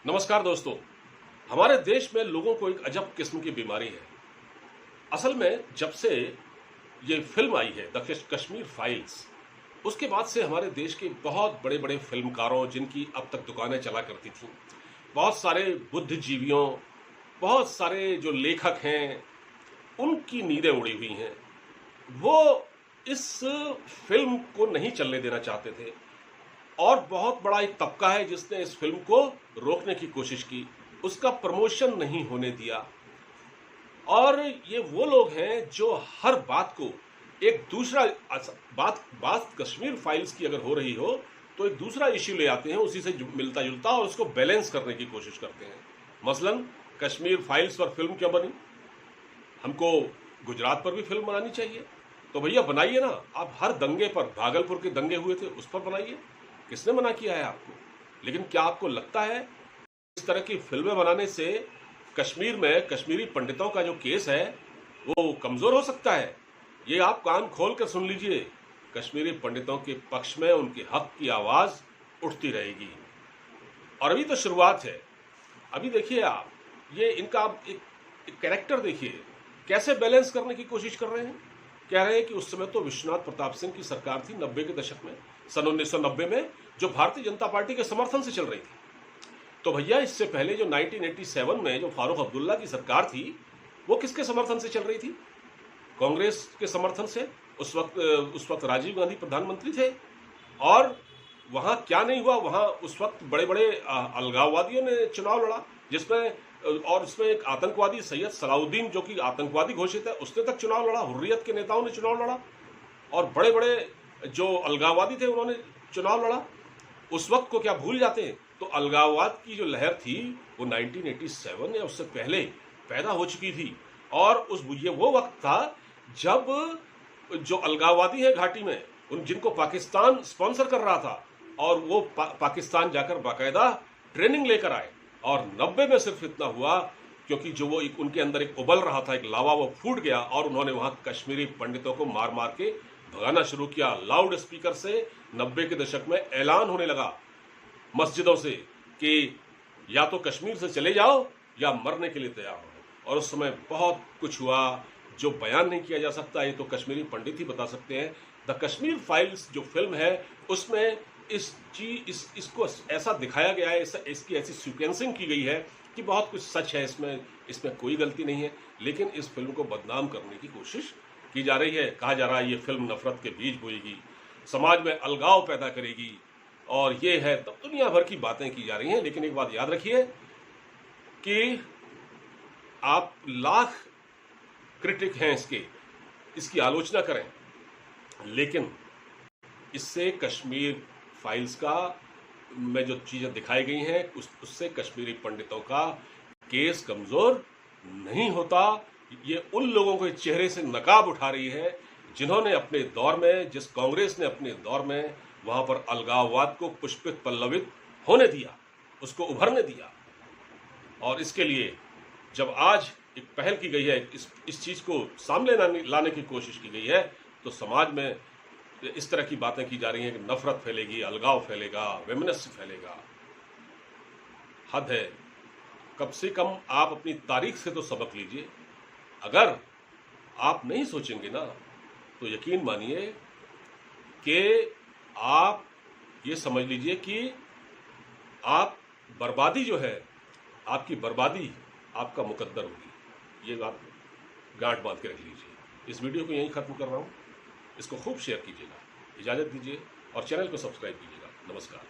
नमस्कार दोस्तों। हमारे देश में लोगों को एक अजब किस्म की बीमारी है। असल में जब से ये फिल्म आई है द कश्मीर फाइल्स, उसके बाद से हमारे देश के बहुत बड़े बड़े फिल्मकारों, जिनकी अब तक दुकानें चला करती थीं, बहुत सारे बुद्धिजीवियों, बहुत सारे जो लेखक हैं, उनकी नींदें उड़ी हुई हैं। वो इस फिल्म को नहीं चलने देना चाहते थे और बहुत बड़ा एक तबका है जिसने इस फिल्म को रोकने की कोशिश की, उसका प्रमोशन नहीं होने दिया। और ये वो लोग हैं जो हर बात को एक दूसरा बात बात कश्मीर फाइल्स की अगर हो रही हो तो एक दूसरा इश्यू ले आते हैं, उसी से मिलता जुलता, और उसको बैलेंस करने की कोशिश करते हैं। मसलन कश्मीर फाइल्स पर फिल्म क्यों बनी? हमको गुजरात पर भी फिल्म बनानी चाहिए, तो भैया बनाइए ना। आप हर दंगे पर, भागलपुर के दंगे हुए थे, उस पर बनाइए। किसने मना किया है आपको? लेकिन क्या आपको लगता है इस तरह की फिल्में बनाने से कश्मीर में कश्मीरी पंडितों का जो केस है वो कमजोर हो सकता है? ये आप कान खोल कर सुन लीजिए, कश्मीरी पंडितों के पक्ष में उनके हक की आवाज उठती रहेगी। और अभी तो शुरुआत है। अभी देखिए आप, ये इनका एक कैरेक्टर देखिए, कैसे बैलेंस करने की कोशिश कर रहे हैं। कह रहे हैं कि उस समय तो विश्वनाथ प्रताप सिंह की सरकार थी 90 के दशक में, सन 1990 में, जो भारतीय जनता पार्टी के समर्थन से चल रही थी। तो भैया इससे पहले जो 1987 में जो फारूक अब्दुल्ला की सरकार थी, वो किसके समर्थन से चल रही थी? कांग्रेस के समर्थन से। उस वक्त राजीव गांधी प्रधानमंत्री थे। और वहां क्या नहीं हुआ, वहां उस वक्त बड़े बड़े अलगाववादियों ने चुनाव लड़ा, जिसमें और उसमें एक आतंकवादी सैयद सलाउद्दीन, जो कि आतंकवादी घोषित है, उसने तक चुनाव लड़ा। हुर्रियत के नेताओं ने चुनाव लड़ा और बड़े बड़े जो अलगाववादी थे उन्होंने चुनाव लड़ा। उस वक्त को क्या भूल जाते हैं? तो अलगाववाद की जो लहर थी वो 1987 या उससे पहले पैदा हो चुकी थी। और ये वो वक्त था जब जो अलगाववादी है घाटी में, उन जिनको पाकिस्तान स्पॉन्सर कर रहा था, और वो पाकिस्तान जाकर बाकायदा ट्रेनिंग लेकर आए। और 90 में सिर्फ इतना हुआ क्योंकि जो वो उनके अंदर एक उबल रहा था, एक लावा, वो फूट गया और उन्होंने वहां कश्मीरी पंडितों को मार मार के भगाना शुरू किया। लाउड स्पीकर से 90 के दशक में ऐलान होने लगा मस्जिदों से कि या तो कश्मीर से चले जाओ या मरने के लिए तैयार हो। और उस समय बहुत कुछ हुआ जो बयान नहीं किया जा सकता, ये तो कश्मीरी पंडित ही बता सकते हैं। द कश्मीर फाइल्स जो फिल्म है, उसमें इसको ऐसा दिखाया गया है, इसकी ऐसी सीक्वेंसिंग की गई है कि बहुत कुछ सच है इसमें कोई गलती नहीं है। लेकिन इस फिल्म को बदनाम करने की कोशिश की जा रही है। कहा जा रहा है ये फिल्म नफरत के बीज बोएगी, समाज में अलगाव पैदा करेगी, और ये है, तब दुनिया भर की बातें की जा रही हैं। लेकिन एक बात याद रखिए कि आप लाख क्रिटिक हैं इसकी आलोचना करें, लेकिन इससे कश्मीर फाइल्स का में जो चीजें दिखाई गई हैं उससे कश्मीरी पंडितों का केस कमजोर नहीं होता। ये उन लोगों के चेहरे से नकाब उठा रही है जिन्होंने अपने दौर में, जिस कांग्रेस ने अपने दौर में वहां पर अलगाववाद को पुष्पित पल्लवित होने दिया, उसको उभरने दिया। और इसके लिए जब आज एक पहल की गई है, इस चीज को सामने लाने की कोशिश की गई है, तो समाज में इस तरह की बातें की जा रही हैं कि नफरत फैलेगी, अलगाव फैलेगा, वेमनस्य फैलेगा। हद है। कम से कम आप अपनी तारीख से तो सबक लीजिए। अगर आप नहीं सोचेंगे ना, तो यकीन मानिए कि आप ये समझ लीजिए कि आप बर्बादी जो है, आपकी बर्बादी आपका मुकद्दर होगी। ये बात गांठ बांध के रख लीजिए। इस वीडियो को यहीं खत्म कर रहा हूं। इसको खूब शेयर कीजिएगा, इजाजत दीजिए और चैनल को सब्सक्राइब कीजिएगा। नमस्कार।